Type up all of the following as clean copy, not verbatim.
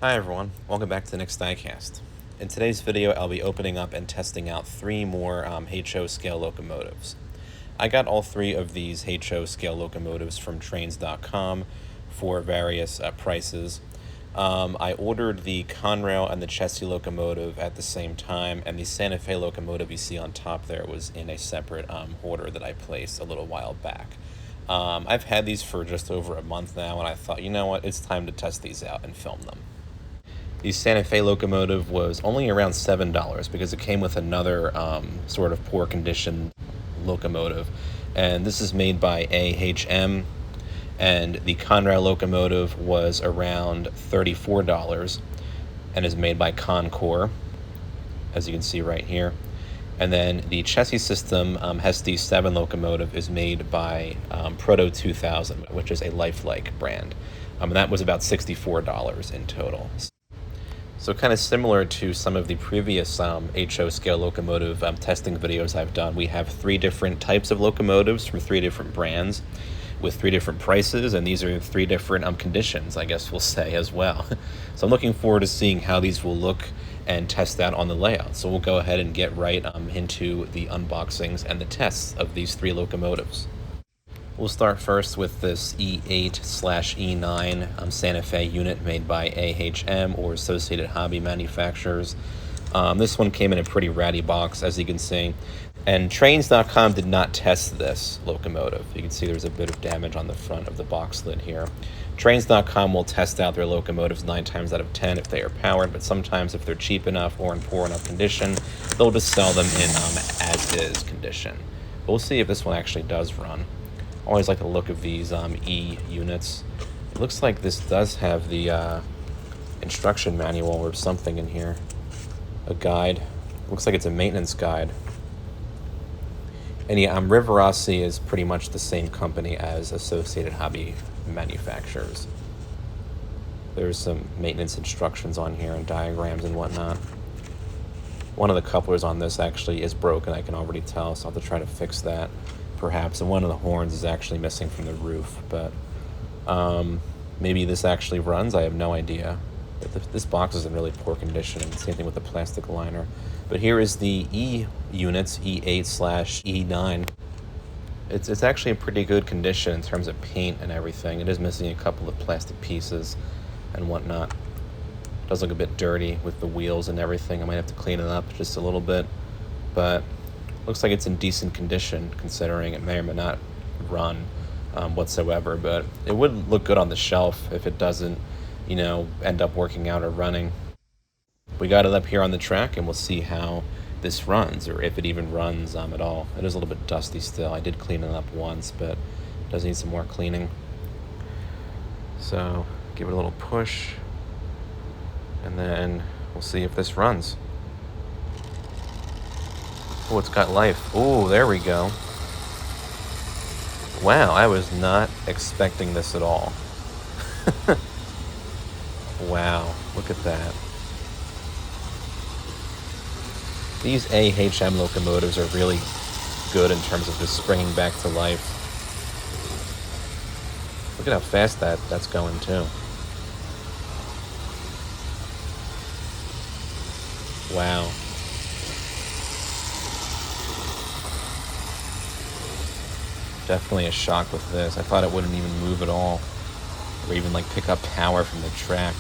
Hi everyone, welcome back to the next diecast. In today's video, I'll be opening up and testing out 3 more HO scale locomotives. I got all 3 of these HO scale locomotives from trains.com for various prices. I ordered the Conrail and the Chesse locomotive at the same time, and the Santa Fe locomotive you see on top there was in a separate order that I placed a little while back. I've had these for just over a month now, and I thought, you know what, it's time to test these out and film them. The Santa Fe locomotive was only around $7 because it came with another sort of poor condition locomotive, and this is made by AHM, and the Conrail locomotive was around $34 and is made by Concord, as you can see right here. And then the Chesse System SD7 locomotive is made by Proto 2000, which is a lifelike brand. That was about $64 in total. So kind of similar to some of the previous HO scale locomotive testing videos I've done, we have 3 different types of locomotives from 3 different brands with 3 different prices, and these are 3 different conditions, I guess we'll say, as well. So I'm looking forward to seeing how these will look and test that on the layout. So we'll go ahead and get right into the unboxings and the tests of these 3 locomotives. We'll start first with this E8/E9 Santa Fe unit made by AHM or Associated Hobby Manufacturers. This one came in a pretty ratty box, as you can see. And Trains.com did not test this locomotive. You can see there's a bit of damage on the front of the box lid here. Trains.com will test out their locomotives 9 times out of 10 if they are powered, but sometimes if they're cheap enough or in poor enough condition, they'll just sell them in as-is condition. But we'll see if this one actually does run. I always like the look of these E units. It looks like this does have the instruction manual or something in here. A guide. Looks like it's a maintenance guide. And yeah, Rivarossi is pretty much the same company as Associated Hobby Manufacturers. There's some maintenance instructions on here and diagrams and whatnot. One of the couplers on this actually is broken, I can already tell, so I'll have to try to fix that, perhaps. And one of the horns is actually missing from the roof, but maybe this actually runs, I have no idea. But this box is in really poor condition, and same thing with the plastic liner. But here is the E units, E8/E9. It's actually in pretty good condition in terms of paint and everything. It is missing a couple of plastic pieces and whatnot. It does look a bit dirty with the wheels and everything. I might have to clean it up just a little bit, but looks like it's in decent condition considering it may or may not run whatsoever. But it would look good on the shelf if it doesn't, you know, end up working out or running. We got it up here on the track, and we'll see how this runs, or if it even runs at all. It is a little bit dusty still. I did clean it up once, but it does need some more cleaning. So give it a little push, and then we'll see if this runs. Oh, it's got life. Oh, there we go. Wow, I was not expecting this at all. Wow, look at that. These AHM locomotives are really good in terms of just springing back to life. Look at how fast that's going too. Wow. Definitely a shock with this. I thought it wouldn't even move at all, or even like pick up power from the track.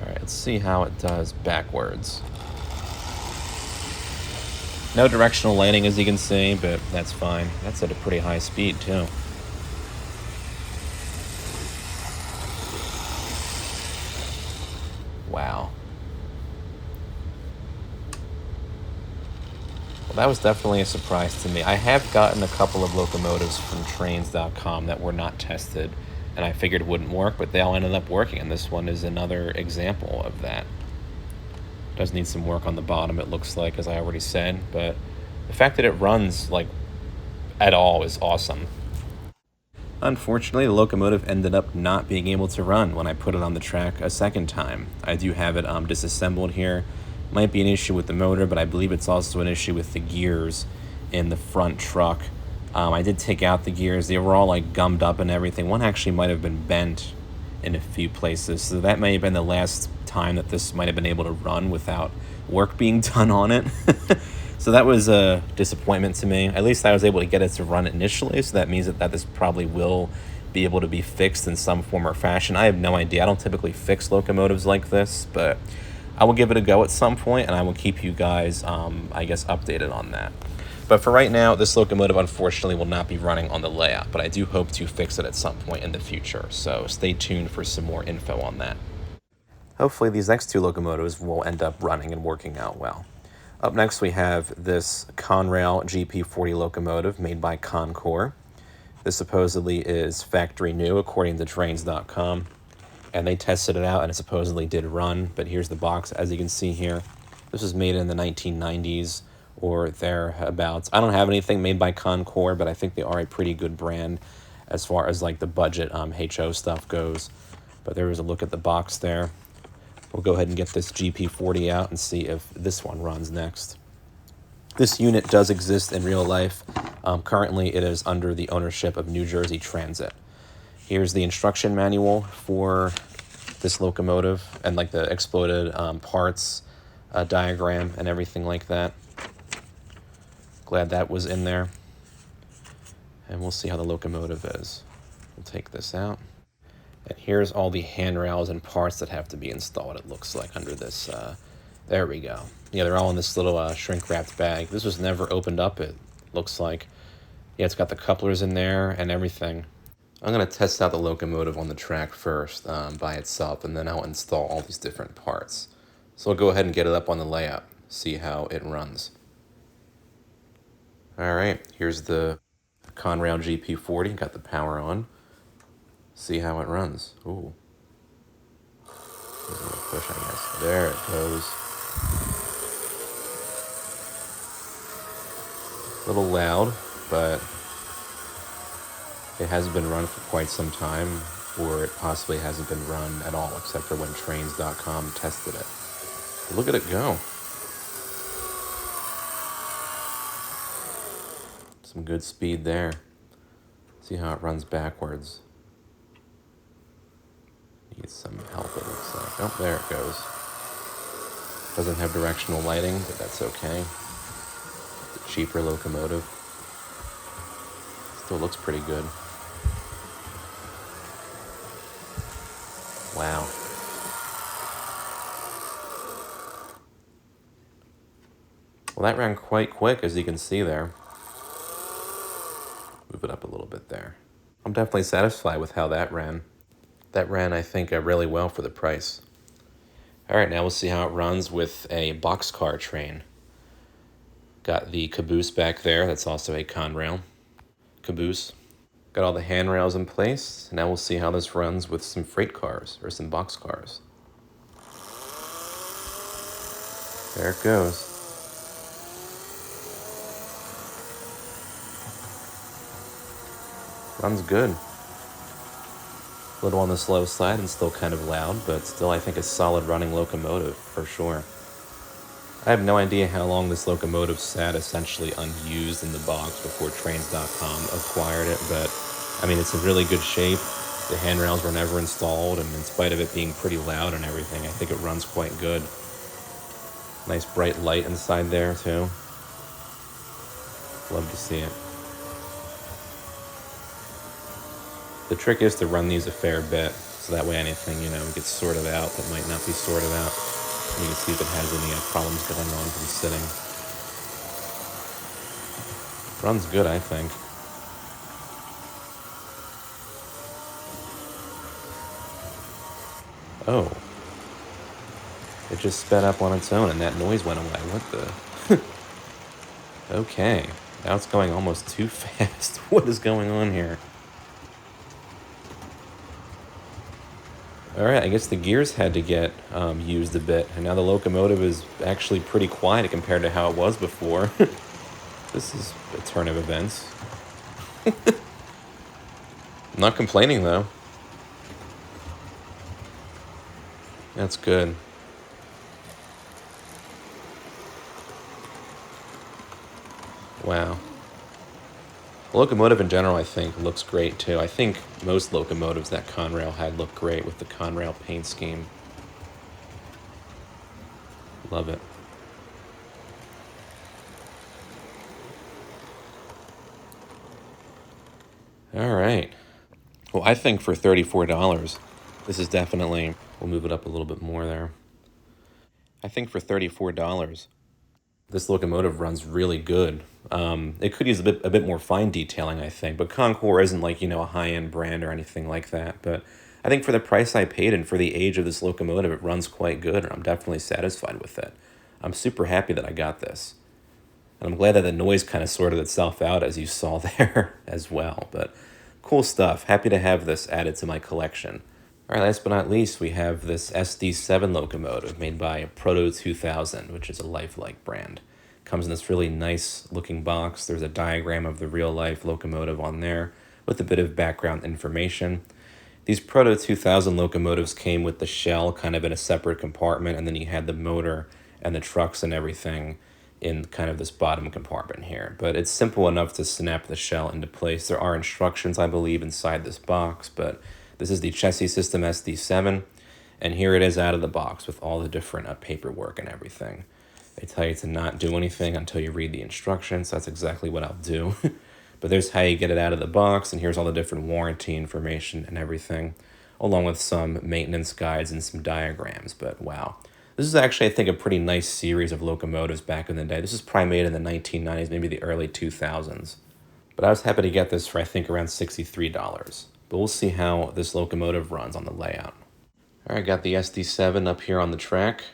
Alright, let's see how it does backwards. No directional landing, as you can see, but that's fine. That's at a pretty high speed too. Wow. Well, that was definitely a surprise to me. I have gotten a couple of locomotives from Trains.com that were not tested, and I figured it wouldn't work, but they all ended up working, and this one is another example of that. It does need some work on the bottom, it looks like, as I already said, but the fact that it runs, like, at all is awesome. Unfortunately, the locomotive ended up not being able to run when I put it on the track a second time. I do have it disassembled here. Might be an issue with the motor, but I believe it's also an issue with the gears in the front truck. I did take out the gears. They were all like gummed up and everything. One actually might have been bent in a few places, so that may have been the last time that this might have been able to run without work being done on it. So that was a disappointment to me. At least I was able to get it to run initially, so that means that this probably will be able to be fixed in some form or fashion. I have no idea. I don't typically fix locomotives like this, but I will give it a go at some point, and I will keep you guys, I guess, updated on that. But for right now, this locomotive unfortunately will not be running on the layout, but I do hope to fix it at some point in the future, so stay tuned for some more info on that. Hopefully these next two locomotives will end up running and working out well. Up next we have this Conrail GP40 locomotive made by Concord. This supposedly is factory new according to Treaaures.com, and they tested it out and it supposedly did run, but here's the box as you can see here. This was made in the 1990s or thereabouts. I don't have anything made by Concord, but I think they are a pretty good brand as far as like the budget HO stuff goes. But there was a look at the box there. We'll go ahead and get this GP40 out and see if this one runs next. This unit does exist in real life. Currently, it is under the ownership of New Jersey Transit. Here's the instruction manual for this locomotive and like the exploded parts diagram and everything like that. Glad that was in there. And we'll see how the locomotive is. We'll take this out. And here's all the handrails and parts that have to be installed, it looks like, under this. There we go. Yeah, they're all in this little shrink-wrapped bag. This was never opened up, it looks like. Yeah, it's got the couplers in there and everything. I'm going to test out the locomotive on the track first by itself, and then I'll install all these different parts. So I'll go ahead and get it up on the layout, see how it runs. All right, here's the Conrail GP40, got the power on. See how it runs. Ooh. There's a little push, I guess. There it goes. A little loud, but it hasn't been run for quite some time, or it possibly hasn't been run at all, except for when Trains.com tested it. But look at it go. Some good speed there. See how it runs backwards. Needs some help, it looks like. Oh, there it goes. Doesn't have directional lighting, but that's okay. It's a cheaper locomotive. Still looks pretty good. Wow. Well, that ran quite quick, as you can see there. Move it up a little bit there. I'm definitely satisfied with how that ran. That ran, I think, really well for the price. All right, now we'll see how it runs with a boxcar train. Got the caboose back there. That's also a Conrail caboose. Got all the handrails in place. Now we'll see how this runs with some freight cars or some boxcars. There it goes. Runs good. A little on the slow side and still kind of loud, but still I think a solid running locomotive for sure. I have no idea how long this locomotive sat essentially unused in the box before Trains.com acquired it, but I mean, it's in really good shape. The handrails were never installed, and in spite of it being pretty loud and everything, I think it runs quite good. Nice bright light inside there too. Love to see it. The trick is to run these a fair bit, so that way anything, gets sorted out that might not be sorted out. And you can see if it has any problems going on from sitting. Runs good, I think. Oh. It just sped up on its own and that noise went away. What the? Okay. Now it's going almost too fast. What is going on here? All right, I guess the gears had to get used a bit, and now the locomotive is actually pretty quiet compared to how it was before. This is a turn of events. I'm not complaining, though. That's good. Wow. The locomotive in general, I think, looks great too. I think most locomotives that Conrail had look great with the Conrail paint scheme. Love it. All right. Well, I think for $34, this is definitely, we'll move it up a little bit more there. I think for $34, this locomotive runs really good. It could use a bit more fine detailing, I think, but Concord isn't like, you know, a high-end brand or anything like that. But I think for the price I paid and for the age of this locomotive, it runs quite good, and I'm definitely satisfied with it. I'm super happy that I got this. And I'm glad that the noise kind of sorted itself out, as you saw there as well. But cool stuff. Happy to have this added to my collection. All right, last but not least, we have this SD7 locomotive made by Proto 2000, which is a lifelike brand. Comes in this really nice looking box. There's a diagram of the real life locomotive on there with a bit of background information. These Proto 2000 locomotives came with the shell kind of in a separate compartment, and then you had the motor and the trucks and everything in kind of this bottom compartment here. But it's simple enough to snap the shell into place. There are instructions, I believe, inside this box, but this is the Chesse System SD7, and here it is out of the box with all the different paperwork and everything. They tell you to not do anything until you read the instructions. That's exactly what I'll do. But there's how you get it out of the box, and here's all the different warranty information and everything, along with some maintenance guides and some diagrams. But wow. This is actually, I think, a pretty nice series of locomotives back in the day. This was probably made in the 1990s, maybe the early 2000s. But I was happy to get this for, I think, around $63. But we'll see how this locomotive runs on the layout. All right, got the SD7 up here on the track.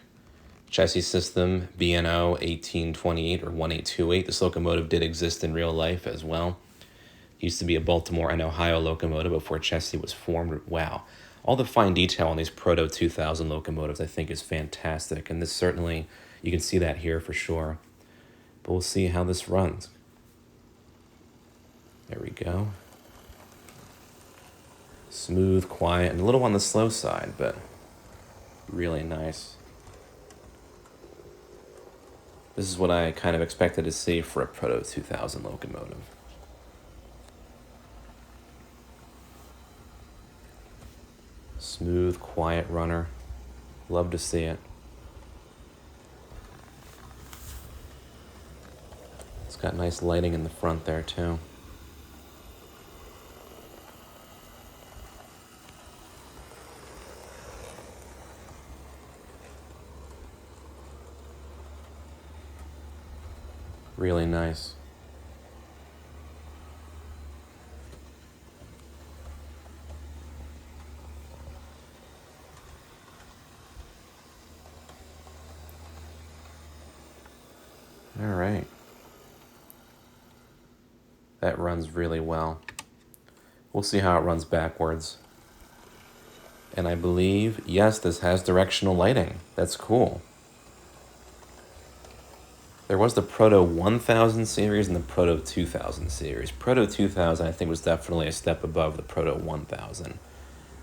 Chassis system BNO 1828 or 1828. This locomotive did exist in real life as well. It used to be a Baltimore and Ohio locomotive before Chesse was formed. Wow. All the fine detail on these Proto 2000 locomotives I think is fantastic. And this certainly, you can see that here for sure. But we'll see how this runs. There we go. Smooth, quiet, and a little on the slow side, but really nice. This is what I kind of expected to see for a Proto 2000 locomotive. Smooth, quiet runner. Love to see it. It's got nice lighting in the front there too. Really nice. All right. That runs really well. We'll see how it runs backwards. And I believe, yes, this has directional lighting. That's cool. There was the Proto 1000 series and the Proto 2000 series. Proto 2000, I think, was definitely a step above the Proto 1000.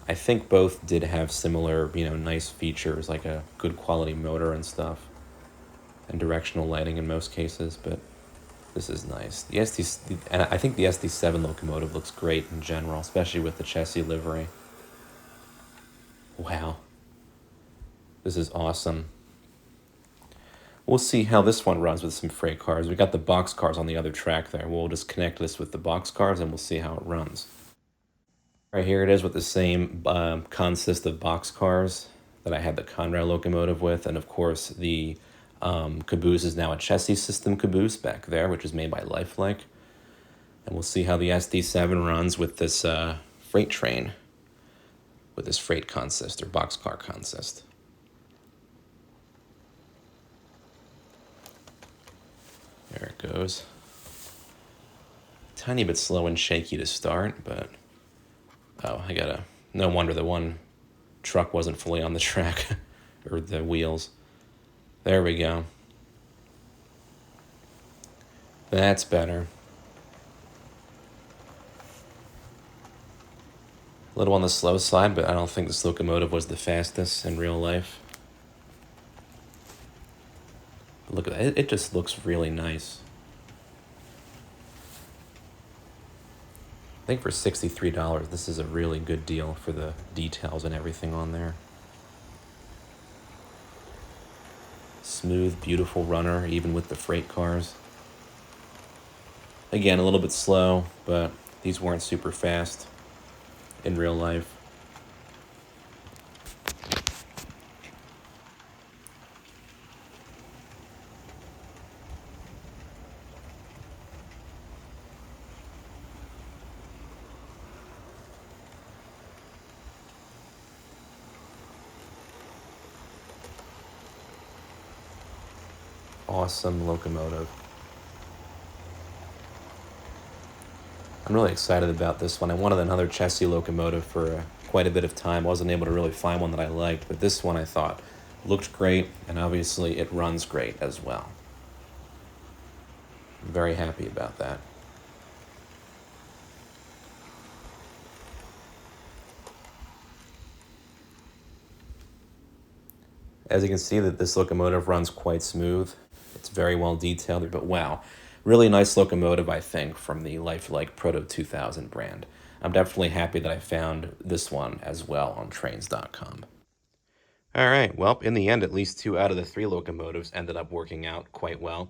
I think both did have similar, nice features, like a good quality motor and stuff, and directional lighting in most cases, but this is nice. And I think the SD7 locomotive looks great in general, especially with the Chesse livery. Wow. This is awesome. We'll see how this one runs with some freight cars. We got the box cars on the other track there. We'll just connect this with the box cars and we'll see how it runs. Right here it is with the same consist of box cars that I had the Conrail locomotive with. And of course the caboose is now a Chesse system caboose back there, which is made by Lifelike. And we'll see how the SD7 runs with this freight train, with this freight consist or boxcar consist. There it goes. Tiny bit slow and shaky to start, but no wonder the one truck wasn't fully on the track or the wheels. There we go. That's better. A little on the slow side, but I don't think this locomotive was the fastest in real life. Look at that. It just looks really nice. think for $63, this is a really good deal for the details and everything on there. Smooth, beautiful runner, even with the freight cars. Again, a little bit slow, but these weren't super fast in real life. Awesome locomotive. I'm really excited about this one. I wanted another Chesse locomotive for quite a bit of time. I wasn't able to really find one that I liked, but this one I thought looked great, and obviously it runs great as well. I'm very happy about that. As you can see, that this locomotive runs quite smooth. It's very well detailed, but wow, really nice locomotive, I think, from the Lifelike Proto 2000 brand. I'm definitely happy that I found this one as well on trains.com. All right, well, in the end, at least 2 out of the 3 locomotives ended up working out quite well.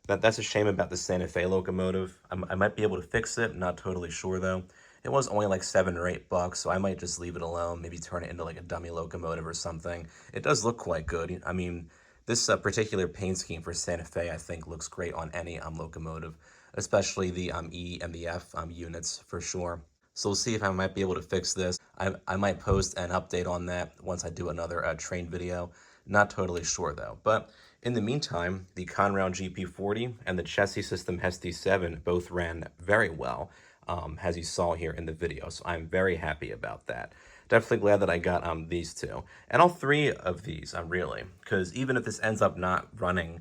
That's a shame about the Santa Fe locomotive. I might be able to fix it, not totally sure though. It was only like $7 or $8, so I might just leave it alone, maybe turn it into like a dummy locomotive or something. It does look quite good. I mean, this particular paint scheme for Santa Fe, I think, looks great on any locomotive, especially the E and the F units for sure. So we'll see if I might be able to fix this. I might post an update on that once I do another train video. Not totally sure though. But in the meantime, the Concord GP40 and the Chesse System SD7 both ran very well, as you saw here in the video. So I'm very happy about that. Definitely glad that I got these two. And all 3 of these, really. Because even if this ends up not running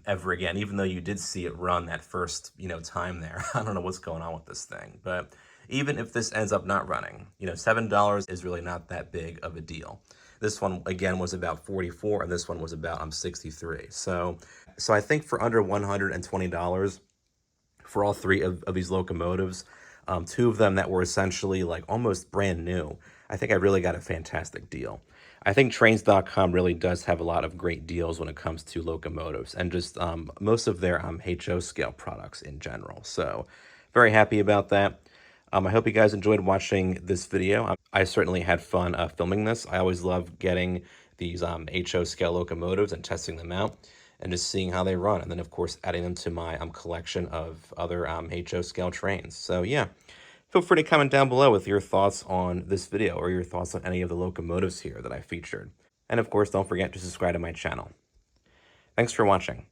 ever again, even though you did see it run that first, time there. I don't know what's going on with this thing. But even if this ends up not running, $7 is really not that big of a deal. This one, again, was about 44, and this one was about 63. So I think for under $120 for all 3 of these locomotives, 2 of them that were essentially like almost brand new, I think I really got a fantastic deal. I think trains.com really does have a lot of great deals when it comes to locomotives and just most of their HO scale products in general. So very happy about that. I hope you guys enjoyed watching this video. I certainly had fun filming this. I always love getting these HO scale locomotives and testing them out and just seeing how they run. And then, of course, adding them to my collection of other HO scale trains. So, yeah, feel free to comment down below with your thoughts on this video or your thoughts on any of the locomotives here that I featured. And, of course, don't forget to subscribe to my channel. Thanks for watching.